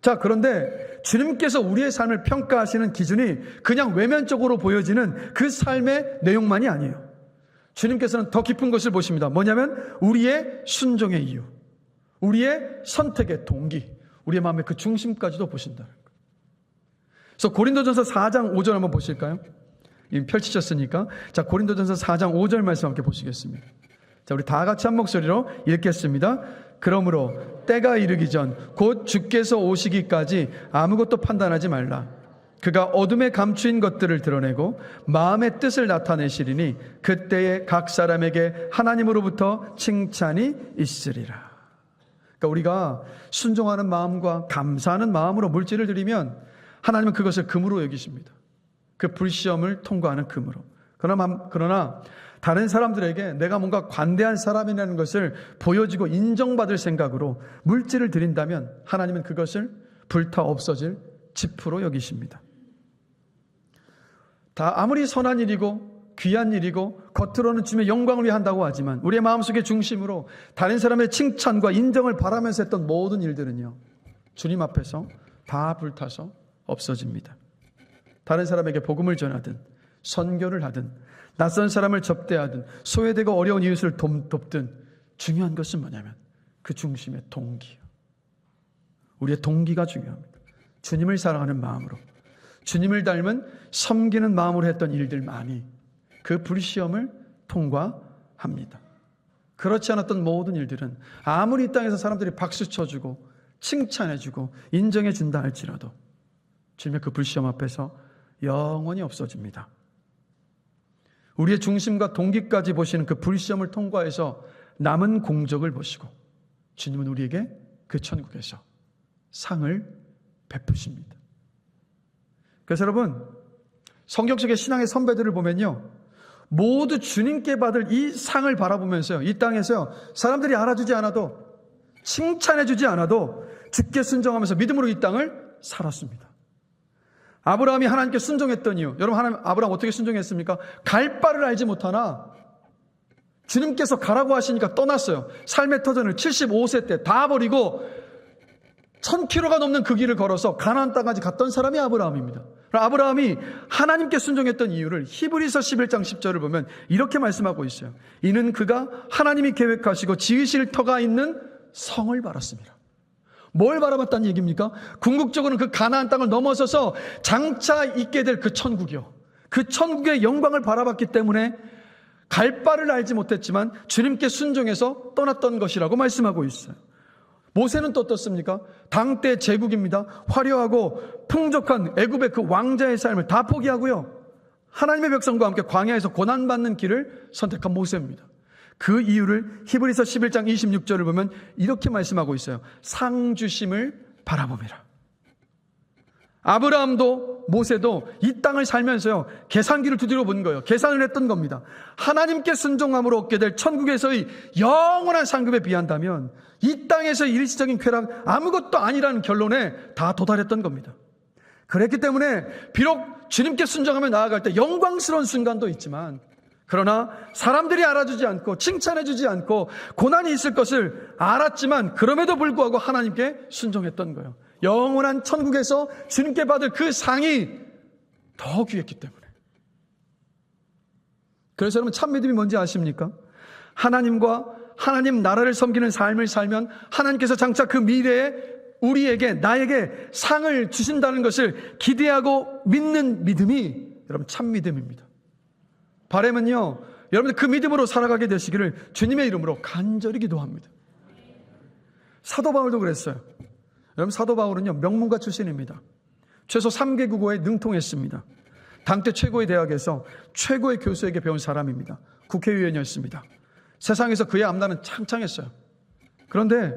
자, 그런데 주님께서 우리의 삶을 평가하시는 기준이 그냥 외면적으로 보여지는 그 삶의 내용만이 아니에요. 주님께서는 더 깊은 것을 보십니다. 뭐냐면 우리의 순종의 이유, 우리의 선택의 동기, 우리의 마음의 그 중심까지도 보신다. 그래서 고린도전서 4장 5절 한번 보실까요? 이미 펼치셨으니까. 자, 고린도전서 4장 5절 말씀 함께 보시겠습니다. 자, 우리 다 같이 한 목소리로 읽겠습니다. 그러므로 때가 이르기 전 곧 주께서 오시기까지 아무것도 판단하지 말라. 그가 어둠에 감추인 것들을 드러내고 마음의 뜻을 나타내시리니 그때에 각 사람에게 하나님으로부터 칭찬이 있으리라. 그러니까 우리가 순종하는 마음과 감사하는 마음으로 물질을 드리면 하나님은 그것을 금으로 여기십니다. 그 불시험을 통과하는 금으로. 그러나 다른 사람들에게 내가 뭔가 관대한 사람이라는 것을 보여지고 인정받을 생각으로 물질을 드린다면 하나님은 그것을 불타 없어질 지푸로 여기십니다. 다 아무리 선한 일이고 귀한 일이고 겉으로는 주님의 영광을 위해 한다고 하지만 우리의 마음속의 중심으로 다른 사람의 칭찬과 인정을 바라면서 했던 모든 일들은요, 주님 앞에서 다 불타서 없어집니다. 다른 사람에게 복음을 전하든 선교를 하든 낯선 사람을 접대하든 소외되고 어려운 이웃을 돕든 중요한 것은 뭐냐면 그 중심의 동기예요. 우리의 동기가 중요합니다. 주님을 사랑하는 마음으로, 주님을 닮은 섬기는 마음으로 했던 일들만이 그 불시험을 통과합니다. 그렇지 않았던 모든 일들은 아무리 이 땅에서 사람들이 박수 쳐주고 칭찬해주고 인정해준다 할지라도 주님의 그 불시험 앞에서 영원히 없어집니다. 우리의 중심과 동기까지 보시는 그 불시험을 통과해서 남은 공적을 보시고 주님은 우리에게 그 천국에서 상을 베푸십니다. 그래서 여러분, 성경 속의 신앙의 선배들을 보면요, 모두 주님께 받을 이 상을 바라보면서요, 이 땅에서요, 사람들이 알아주지 않아도 칭찬해주지 않아도 주께 순종하면서 믿음으로 이 땅을 살았습니다. 아브라함이 하나님께 순종했던 이유, 여러분, 아브라함 어떻게 순종했습니까? 갈 바를 알지 못하나 주님께서 가라고 하시니까 떠났어요. 삶의 터전을 75세 때 다 버리고 1000km가 넘는 그 길을 걸어서 가나안 땅까지 갔던 사람이 아브라함입니다. 아브라함이 하나님께 순종했던 이유를 히브리서 11장 10절을 보면 이렇게 말씀하고 있어요. 이는 그가 하나님이 계획하시고 지으실 터가 있는 성을 바랐습니다. 뭘 바라봤다는 얘기입니까? 궁극적으로는 그 가나안 땅을 넘어서서 장차 있게 될 그 천국이요, 그 천국의 영광을 바라봤기 때문에 갈 바를 알지 못했지만 주님께 순종해서 떠났던 것이라고 말씀하고 있어요. 모세는 또 어떻습니까? 당대 제국입니다. 화려하고 풍족한 애굽의 그 왕자의 삶을 다 포기하고요, 하나님의 백성과 함께 광야에서 고난받는 길을 선택한 모세입니다. 그 이유를 히브리서 11장 26절을 보면 이렇게 말씀하고 있어요. 상 주심을 바라봅니다. 아브라함도 모세도 이 땅을 살면서요, 계산기를 두드려 본 거예요. 계산을 했던 겁니다. 하나님께 순종함으로 얻게 될 천국에서의 영원한 상급에 비한다면 이 땅에서의 일시적인 쾌락 아무것도 아니라는 결론에 다 도달했던 겁니다. 그랬기 때문에 비록 주님께 순종하며 나아갈 때 영광스러운 순간도 있지만, 그러나 사람들이 알아주지 않고 칭찬해주지 않고 고난이 있을 것을 알았지만 그럼에도 불구하고 하나님께 순종했던 거예요. 영원한 천국에서 주님께 받을 그 상이 더 귀했기 때문에. 그래서 여러분, 참 믿음이 뭔지 아십니까? 하나님과 하나님 나라를 섬기는 삶을 살면 하나님께서 장차 그 미래에 우리에게, 나에게 상을 주신다는 것을 기대하고 믿는 믿음이 여러분 참 믿음입니다. 바람은요, 여러분들 그 믿음으로 살아가게 되시기를 주님의 이름으로 간절히 기도합니다. 사도 바울도 그랬어요. 여러분, 사도 바울은요, 명문가 출신입니다. 최소 3개 국어에 능통했습니다. 당대 최고의 대학에서 최고의 교수에게 배운 사람입니다. 국회의원이었습니다. 세상에서 그의 앞날은 창창했어요. 그런데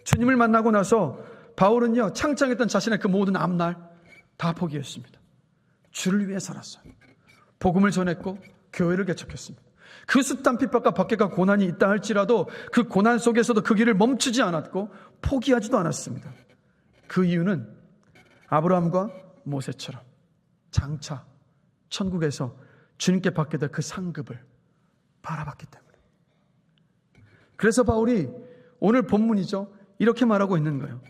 주님을 만나고 나서 바울은요, 창창했던 자신의 그 모든 앞날 다 포기했습니다. 주를 위해 살았어요. 복음을 전했고 교회를 개척했습니다. 그 숱한 핍박과 박해가 고난이 있다 할지라도 그 고난 속에서도 그 길을 멈추지 않았고 포기하지도 않았습니다. 그 이유는 아브라함과 모세처럼 장차 천국에서 주님께 받게 될 그 상급을 바라봤기 때문에. 그래서 바울이 오늘 본문이죠, 이렇게 말하고 있는 거예요.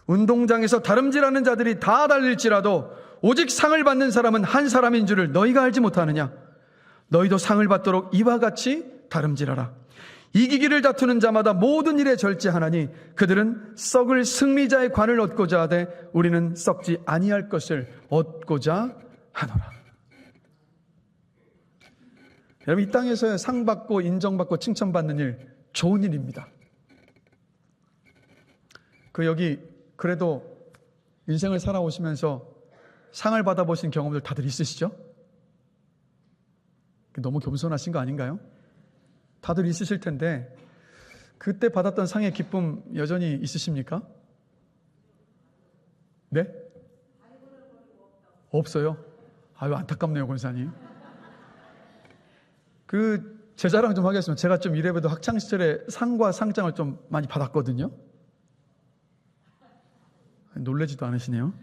운동장에서 다름질하는 자들이 다 달릴지라도 오직 상을 받는 사람은 한 사람인 줄을 너희가 알지 못하느냐? 너희도 상을 받도록 이와 같이 다름질하라. 이기기를 다투는 자마다 모든 일에 절제하나니 그들은 썩을 승리자의 관을 얻고자 하되 우리는 썩지 아니할 것을 얻고자 하노라. 여러분, 이 땅에서 상 받고 인정받고 칭찬받는 일 좋은 일입니다. 여기 그래도 인생을 살아오시면서 상을 받아보신 경험들 다들 있으시죠? 너무 겸손하신 거 아닌가요? 다들 있으실 텐데 그때 받았던 상의 기쁨 여전히 있으십니까? 네? 없어요? 아유, 안타깝네요, 권사님. 제 자랑 좀 하겠습니다. 제가 좀 이래봬도 학창시절에 상과 상장을 좀 많이 받았거든요. 놀라지도 않으시네요.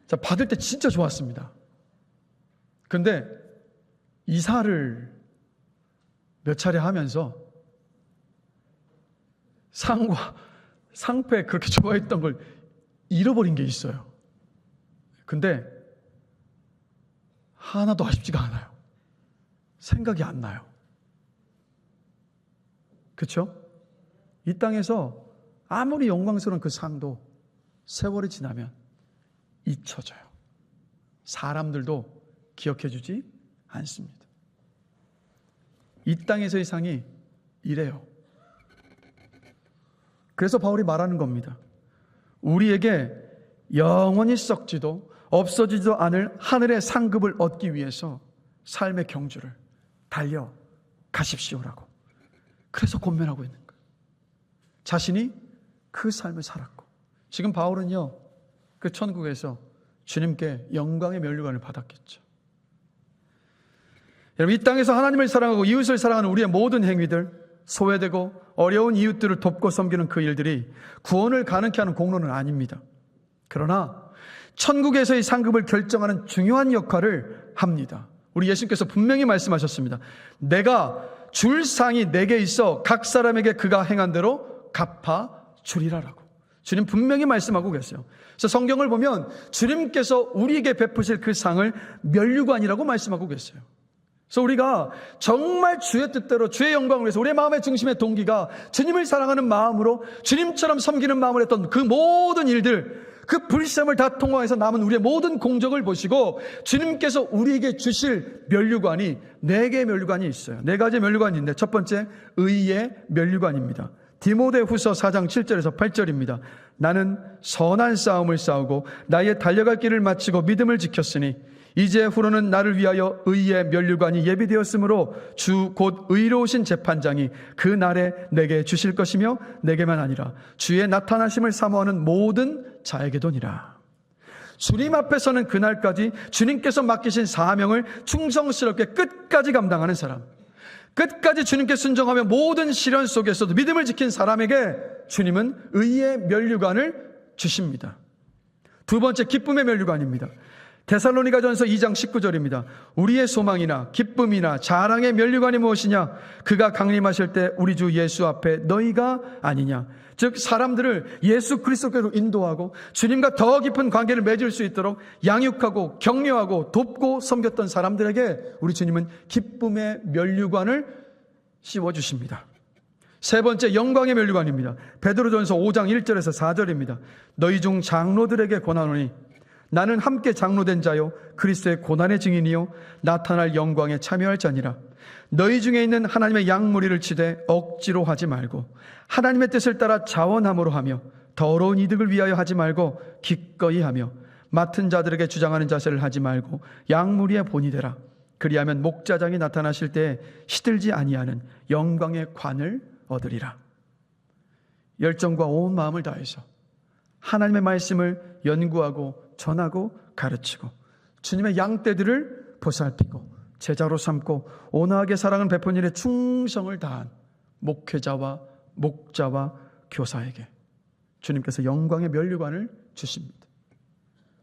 자, 받을 때 진짜 좋았습니다. 근데 이사를 몇 차례 하면서 상과 상패 그렇게 좋아했던 걸 잃어버린 게 있어요. 근데 하나도 아쉽지가 않아요. 생각이 안 나요. 그렇죠? 이 땅에서 아무리 영광스러운 그 상도 세월이 지나면 잊혀져요. 사람들도 기억해주지 않습니다. 이 땅에서의 상이 이래요. 그래서 바울이 말하는 겁니다. 우리에게 영원히 썩지도 없어지지도 않을 하늘의 상급을 얻기 위해서 삶의 경주를 달려가십시오라고. 그래서 권면하고 있는 거예요. 자신이 그 삶을 살았고, 지금 바울은요, 그 천국에서 주님께 영광의 면류관을 받았겠죠. 여러분, 이 땅에서 하나님을 사랑하고 이웃을 사랑하는 우리의 모든 행위들, 소외되고 어려운 이웃들을 돕고 섬기는 그 일들이 구원을 가능케 하는 공로는 아닙니다. 그러나 천국에서의 상급을 결정하는 중요한 역할을 합니다. 우리 예수님께서 분명히 말씀하셨습니다. 내가 줄 상이 내게 있어 각 사람에게 그가 행한 대로 갚아주리라라고. 주님 분명히 말씀하고 계세요. 그래서 성경을 보면 주님께서 우리에게 베푸실 그 상을 면류관이라고 말씀하고 계세요. 그래서 우리가 정말 주의 뜻대로 주의 영광을 위해서 우리의 마음의 중심의 동기가 주님을 사랑하는 마음으로 주님처럼 섬기는 마음을 했던 그 모든 일들, 그 불시험을 다 통과해서 남은 우리의 모든 공적을 보시고 주님께서 우리에게 주실 면류관이 4개의 면류관이 있어요. 4가지 면류관이 있는데 첫 번째, 의의 면류관입니다. 디모데후서 4장 7절에서 8절입니다. 나는 선한 싸움을 싸우고 나의 달려갈 길을 마치고 믿음을 지켰으니 이제 후로는 나를 위하여 의의 면류관이 예비되었으므로 주 곧 의로우신 재판장이 그 날에 내게 주실 것이며 내게만 아니라 주의 나타나심을 사모하는 모든 자에게도니라. 주님 앞에서는 그날까지 주님께서 맡기신 사명을 충성스럽게 끝까지 감당하는 사람, 끝까지 주님께 순종하며 모든 시련 속에서도 믿음을 지킨 사람에게 주님은 의의 면류관을 주십니다. 두 번째, 기쁨의 면류관입니다. 데살로니가전서 2장 19절입니다. 우리의 소망이나 기쁨이나 자랑의 면류관이 무엇이냐? 그가 강림하실 때 우리 주 예수 앞에 너희가 아니냐? 즉 사람들을 예수 그리스도께로 인도하고 주님과 더 깊은 관계를 맺을 수 있도록 양육하고 격려하고 돕고 섬겼던 사람들에게 우리 주님은 기쁨의 면류관을 씌워주십니다. 세 번째, 영광의 면류관입니다. 베드로전서 5장 1절에서 4절입니다. 너희 중 장로들에게 권하노니 나는 함께 장로된 자요 그리스도의 고난의 증인이요 나타날 영광에 참여할 자니라. 너희 중에 있는 하나님의 양무리를 치되 억지로 하지 말고 하나님의 뜻을 따라 자원함으로 하며 더러운 이득을 위하여 하지 말고 기꺼이 하며 맡은 자들에게 주장하는 자세를 하지 말고 양무리의 본이 되라. 그리하면 목자장이 나타나실 때에 시들지 아니하는 영광의 관을 얻으리라. 열정과 온 마음을 다해서 하나님의 말씀을 연구하고 전하고 가르치고 주님의 양떼들을 보살피고 제자로 삼고 온화하게 사랑을 베푼 일에 충성을 다한 목회자와 목자와 교사에게 주님께서 영광의 면류관을 주십니다.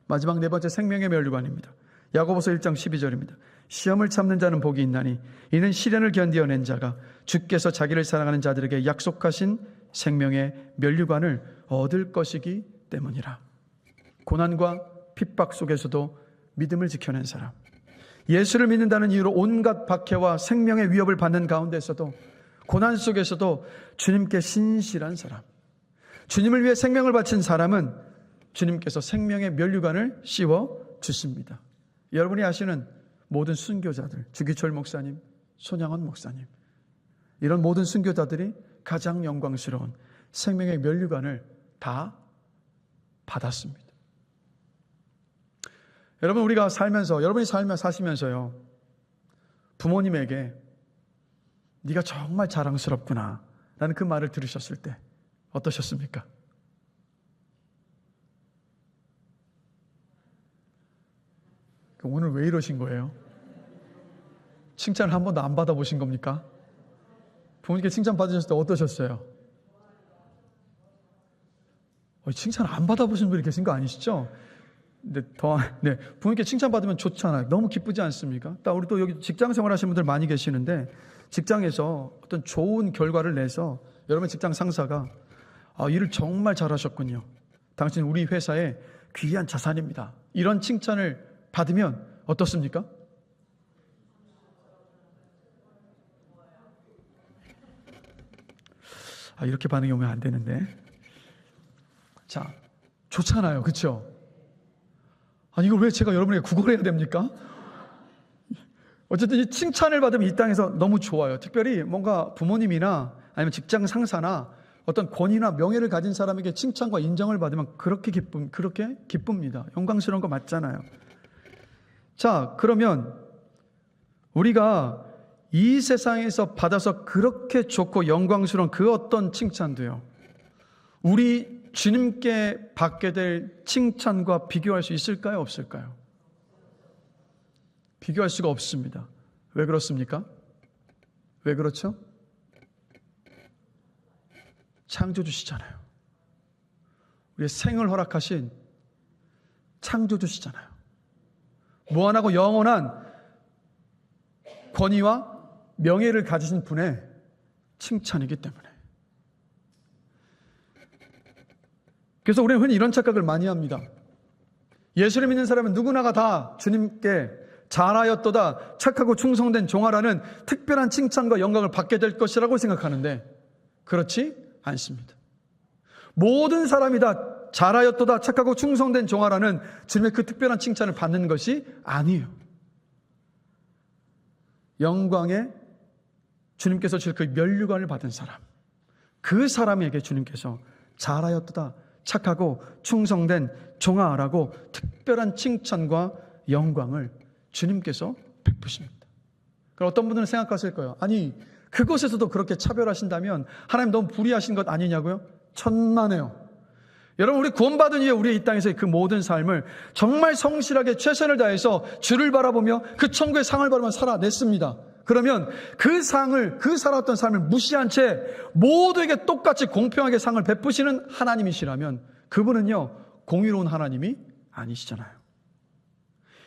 마지막 네 번째, 생명의 면류관입니다. 야고보서 1장 12절입니다. 시험을 참는 자는 복이 있나니 이는 시련을 견디어낸 자가 주께서 자기를 사랑하는 자들에게 약속하신 생명의 면류관을 얻을 것이기 때문이라. 고난과 핍박 속에서도 믿음을 지켜낸 사람, 예수를 믿는다는 이유로 온갖 박해와 생명의 위협을 받는 가운데서도 고난 속에서도 주님께 신실한 사람, 주님을 위해 생명을 바친 사람은 주님께서 생명의 면류관을 씌워 주십니다. 여러분이 아시는 모든 순교자들, 주기철 목사님, 손양원 목사님, 이런 모든 순교자들이 가장 영광스러운 생명의 면류관을 다 받았습니다. 여러분, 우리가 살면서, 여러분이 사시면서요, 부모님에게 네가 정말 자랑스럽구나 라는 그 말을 들으셨을 때 어떠셨습니까? 오늘 왜 이러신 거예요? 칭찬을 한 번도 안 받아보신 겁니까? 부모님께 칭찬 받으셨을 때 어떠셨어요? 칭찬 안 받아보신 분이 계신 거 아니시죠? 근데 부모님께 칭찬 받으면 좋잖아요. 너무 기쁘지 않습니까? 우리 또 여기 직장 생활 하시는 분들 많이 계시는데, 직장에서 어떤 좋은 결과를 내서 여러분 직장 상사가 일을 정말 잘하셨군요. 당신 우리 회사의 귀한 자산입니다. 이런 칭찬을 받으면 어떻습니까? 이렇게 반응이 오면 안 되는데. 자, 좋잖아요. 그렇죠? 이걸 왜 제가 여러분에게 구걸해야 됩니까? 어쨌든 이 칭찬을 받으면 이 땅에서 너무 좋아요. 특별히 뭔가 부모님이나 아니면 직장 상사나 어떤 권위나 명예를 가진 사람에게 칭찬과 인정을 받으면 그렇게 기쁩니다. 영광스러운 거 맞잖아요. 자, 그러면 우리가 이 세상에서 받아서 그렇게 좋고 영광스러운 그 어떤 칭찬도요, 우리 주님께 받게 될 칭찬과 비교할 수 있을까요? 없을까요? 비교할 수가 없습니다. 왜 그렇습니까? 왜 그렇죠? 창조주시잖아요. 우리의 생을 허락하신 창조주시잖아요. 무한하고 영원한 권위와 명예를 가지신 분의 칭찬이기 때문에. 그래서 우리는 흔히 이런 착각을 많이 합니다. 예수를 믿는 사람은 누구나가 다 주님께 잘하였도다 착하고 충성된 종아라는 특별한 칭찬과 영광을 받게 될 것이라고 생각하는데 그렇지 않습니다. 모든 사람이 다 잘하였도다 착하고 충성된 종아라는 주님의 그 특별한 칭찬을 받는 것이 아니에요. 영광에 주님께서 주실 그 면류관을 받은 사람, 그 사람에게 주님께서 잘하였도다 착하고 충성된 종아라고 특별한 칭찬과 영광을 주님께서 베푸십니다. 그럼 어떤 분들은 생각하실 거예요. 아니 그곳에서도 그렇게 차별하신다면 하나님 너무 불의하신 것 아니냐고요? 천만에요. 여러분, 우리 구원받은 이후에 우리 이 땅에서의 그 모든 삶을 정말 성실하게 최선을 다해서 주를 바라보며 그 천국의 상을 바라보며 살아냈습니다. 그러면 그 상을, 그 살았던 삶을 무시한 채 모두에게 똑같이 공평하게 상을 베푸시는 하나님이시라면 그분은요, 공의로운 하나님이 아니시잖아요.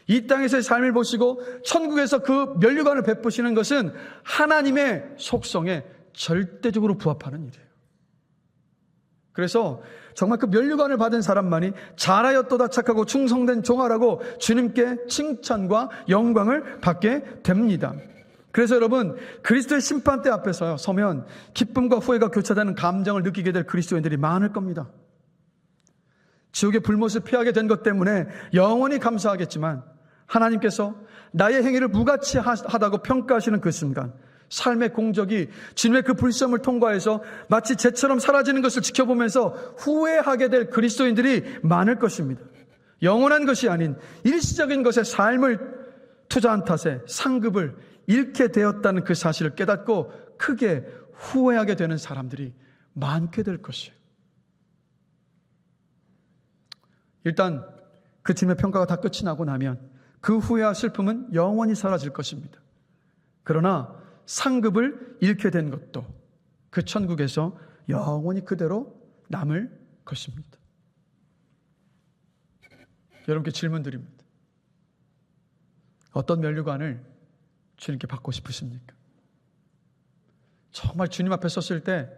이 땅에서의 삶을 보시고 천국에서 그 면류관을 베푸시는 것은 하나님의 속성에 절대적으로 부합하는 일이에요. 그래서 정말 그 면류관을 받은 사람만이 잘하였도다 착하고 충성된 종아라고 주님께 칭찬과 영광을 받게 됩니다. 그래서 여러분, 그리스도의 심판대 앞에서 서면 기쁨과 후회가 교차되는 감정을 느끼게 될 그리스도인들이 많을 겁니다. 지옥의 불못을 피하게 된 것 때문에 영원히 감사하겠지만 하나님께서 나의 행위를 무가치하다고 평가하시는 그 순간 삶의 공적이 주님의 그 불시험을 통과해서 마치 재처럼 사라지는 것을 지켜보면서 후회하게 될 그리스도인들이 많을 것입니다. 영원한 것이 아닌 일시적인 것에 삶을 투자한 탓에 상급을 잃게 되었다는 그 사실을 깨닫고 크게 후회하게 되는 사람들이 많게 될 것이에요. 일단 그 주님의 평가가 다 끝이 나고 나면 그 후회와 슬픔은 영원히 사라질 것입니다. 그러나 상급을 잃게 된 것도 그 천국에서 영원히 그대로 남을 것입니다. 여러분께 질문 드립니다. 어떤 면류관을 주님께 받고 싶으십니까? 정말 주님 앞에 섰을 때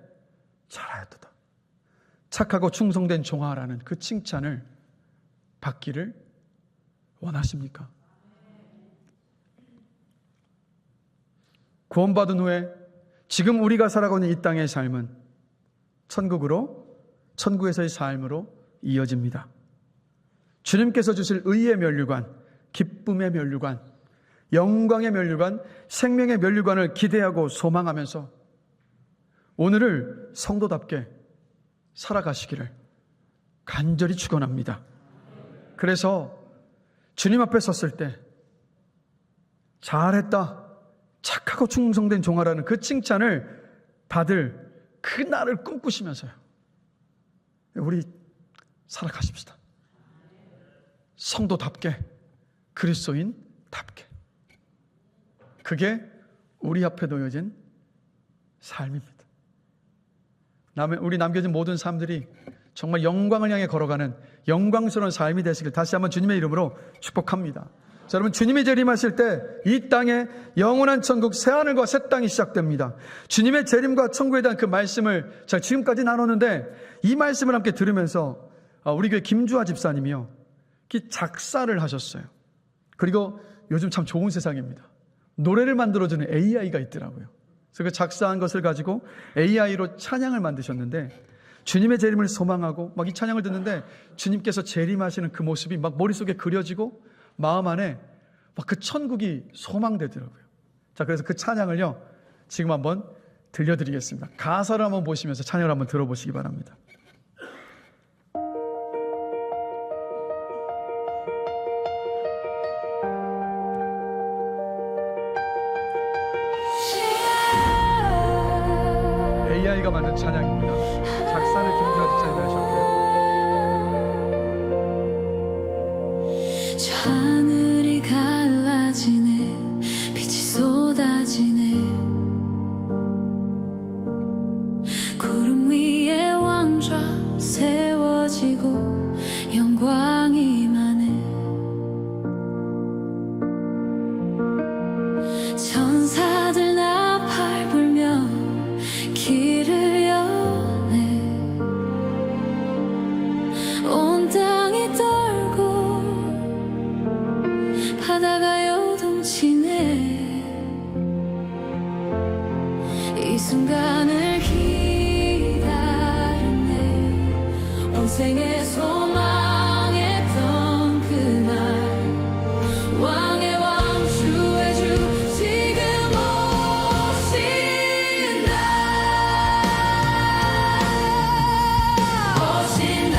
잘하였도다 착하고 충성된 종아라는 그 칭찬을 받기를 원하십니까? 구원받은 후에 지금 우리가 살아가는 이 땅의 삶은 천국에서의 삶으로 이어집니다. 주님께서 주실 의의 면류관, 기쁨의 면류관, 영광의 면류관, 생명의 면류관을 기대하고 소망하면서 오늘을 성도답게 살아가시기를 간절히 축원합니다. 그래서 주님 앞에 섰을 때 잘했다, 착하고 충성된 종아라는 그 칭찬을 받을 그 날을 꿈꾸시면서요, 우리 살아가십시다. 성도답게, 그리스도인답게. 그게 우리 앞에 놓여진 삶입니다. 우리 남겨진 모든 삶들이 정말 영광을 향해 걸어가는 영광스러운 삶이 되시길 다시 한번 주님의 이름으로 축복합니다. 자, 여러분, 주님이 재림하실 때 이 땅에 영원한 천국, 새하늘과 새 땅이 시작됩니다. 주님의 재림과 천국에 대한 그 말씀을 제가 지금까지 나눴는데 이 말씀을 함께 들으면서 우리 교회 김주아 집사님이요, 작사를 하셨어요. 그리고 요즘 참 좋은 세상입니다. 노래를 만들어주는 AI가 있더라고요. 그래서 그 작사한 것을 가지고 AI로 찬양을 만드셨는데 주님의 재림을 소망하고 막 이 찬양을 듣는데 주님께서 재림하시는 그 모습이 막 머릿속에 그려지고 마음 안에 막 그 천국이 소망되더라고요. 자, 그래서 그 찬양을요, 지금 한번 들려드리겠습니다. 가사를 한번 보시면서 찬양을 한번 들어보시기 바랍니다. AI가 만든 찬양입니다. 작사를 김주아 집사님이 하셨고요. 하늘이 갈라지네, 빛이 쏟아지네, 구름 위에 왕좌 세워지고 영광이 임하네. 천사들 나팔 불며 길을 여네. 순간을 기다렸네. 온 생에 소망했던 그날 왕의 왕 주의 주 지금 오신다. 오신다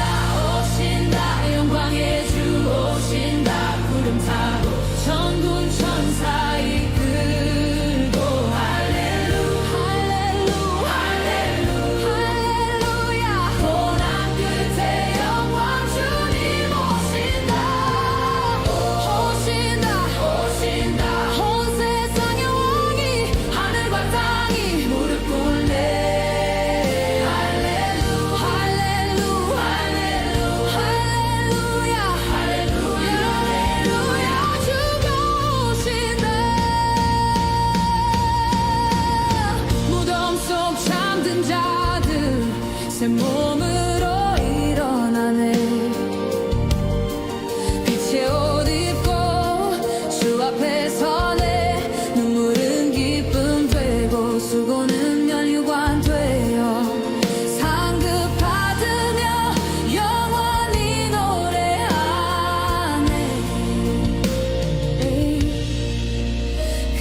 오신다 영광의 주 오신다. 구름 타고 천군 천사 이끌고 할렐루 할렐루 할렐루 할렐루야. 고난 끝에 영광 주님 오신다. 오신다 오신다. 온 세상의 왕이 하늘과 땅이 무릎 꿇네. 할렐루 할렐루 할렐루 할렐루야 할렐루야 할렐루야. 주가 오신다. 무덤 속 잠든 자들 새 몸으로 일어나네. 빛의 옷 입고 주 앞에 서네. 눈물은 기쁨 되고 수고는 면류관 되어 상급 받으며 영원히 노래하네.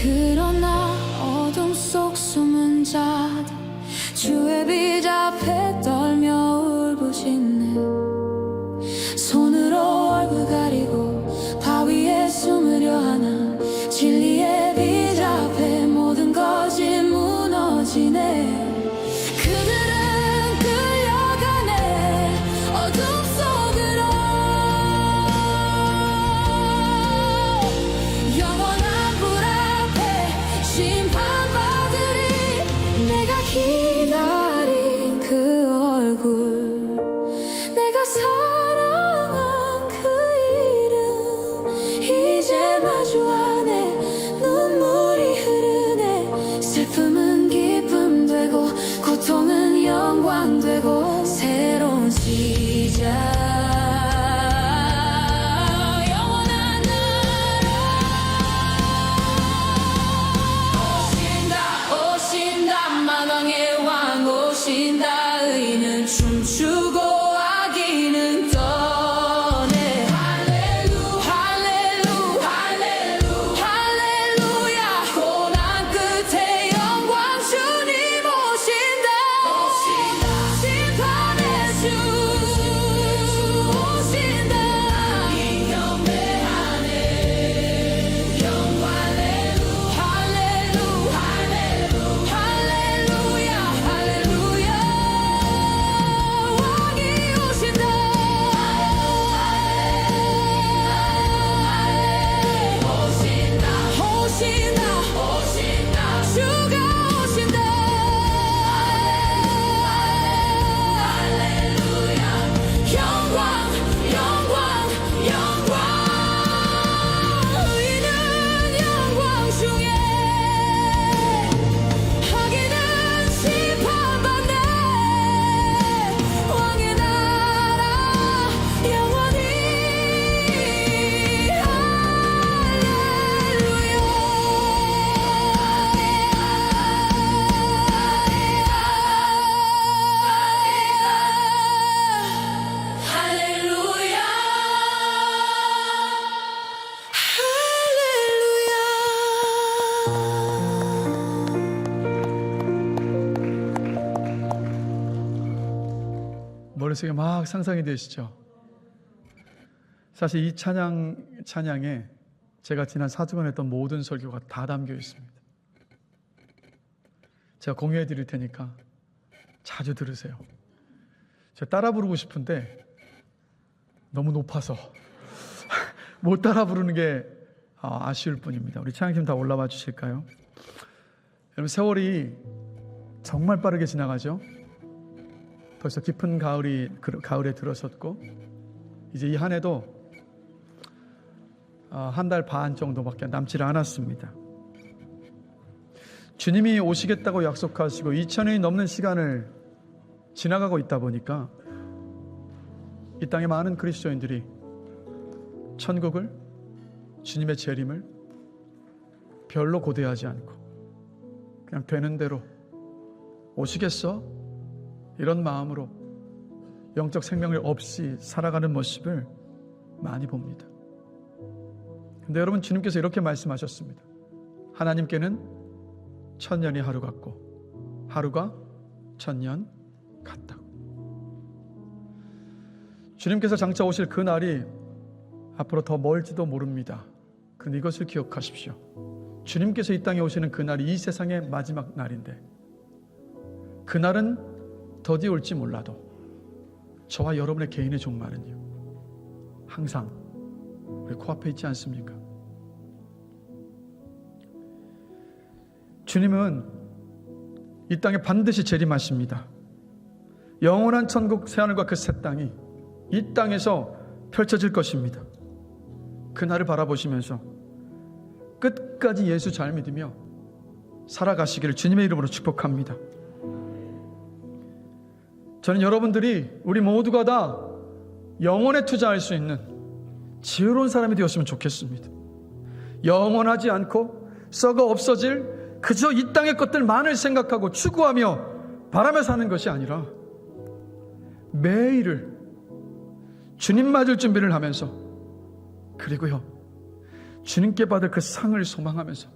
그러나 어둠 속 숨은 자들 주의 빛 앞에 떨며 울부짖네. 손으로 얼굴 가리고 바위에 숨으려 하나 진리의 빛 앞에 모든 것이 무너지네. 그들은 끌려가네 어둠 속으로. 영원한 불 앞에 심판받으리. 내가 기다린 그 얼굴 내가 사랑한 그 이름 이제 마주하네. 눈물이 흐르네. 슬픔은 기쁨 되고 고통은 영광 되고 새로운 시작. 영원한 나라 오신다 오신다. 만왕의 왕 오신다. 의인은 춤추고 악인은 떠네. 할렐루 할렐루 할렐루 할렐루야. 고난 끝에 영광 주님 오신다. 심판의 주 오신다. 이 경배하네. 영광 할렐루 할렐루 할렐루 할렐루야 할렐루야. 왕이 오신다. 오신다 오신다 오신다. 주가 오신다. 할렐루야. 영광 영광 영광. 의인은 영광 중에 악인은 심판받네. 왕의 나라 영원히 할렐루야 머릿속에 막 상상이 되시죠? 사실 이 찬양에 제가 지난 4주간 했던 모든 설교가 다 담겨 있습니다. 제가 공유해 드릴 테니까 자주 들으세요. 제가 따라 부르고 싶은데 너무 높아서 못 따라 부르는 게 아쉬울 뿐입니다. 우리 찬양팀 다 올라와 주실까요? 여러분, 세월이 정말 빠르게 지나가죠. 벌써 깊은 가을에 들어섰고 이제 이 한 해도 한 달 반 정도밖에 남지 않았습니다. 주님이 오시겠다고 약속하시고 2000년이 넘는 시간을 지나가고 있다 보니까 이 땅의 많은 그리스도인들이 천국을, 주님의 재림을 별로 고대하지 않고 그냥 되는 대로 오시겠어? 이런 마음으로 영적 생명력 없이 살아가는 모습을 많이 봅니다. 근데 여러분, 주님께서 이렇게 말씀하셨습니다. 하나님께는 1000년이 하루 같고 하루가 1000년 같다고. 주님께서 장차 오실 그 날이 앞으로 더 멀지도 모릅니다. 그런데 이것을 기억하십시오. 주님께서 이 땅에 오시는 그 날이 이 세상의 마지막 날인데, 그 날은 더디 올지 몰라도 저와 여러분의 개인의 종말은요, 항상 우리 코앞에 있지 않습니까? 주님은 이 땅에 반드시 재림하십니다. 영원한 천국 새하늘과 그 새 땅이 이 땅에서 펼쳐질 것입니다. 그날을 바라보시면서 끝까지 예수 잘 믿으며 살아가시기를 주님의 이름으로 축복합니다. 저는 여러분들이, 우리 모두가 다 영혼에 투자할 수 있는 지혜로운 사람이 되었으면 좋겠습니다. 영원하지 않고 썩어 없어질 그저 이 땅의 것들만을 생각하고 추구하며 바라며 사는 것이 아니라 매일을 주님 맞을 준비를 하면서, 그리고요 주님께 받을 그 상을 소망하면서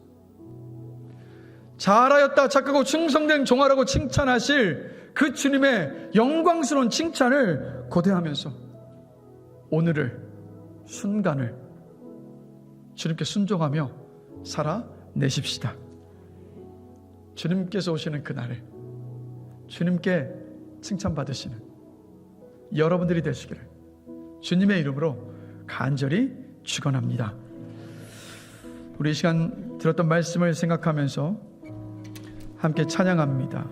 잘하였다 착하고 충성된 종아라고 칭찬하실 그 주님의 영광스러운 칭찬을 고대하면서 오늘을, 순간을 주님께 순종하며 살아내십시다. 주님께서 오시는 그날을 주님께 칭찬받으시는 여러분들이 되시기를 주님의 이름으로 간절히 축원합니다. 우리 이 시간 들었던 말씀을 생각하면서 함께 찬양합니다.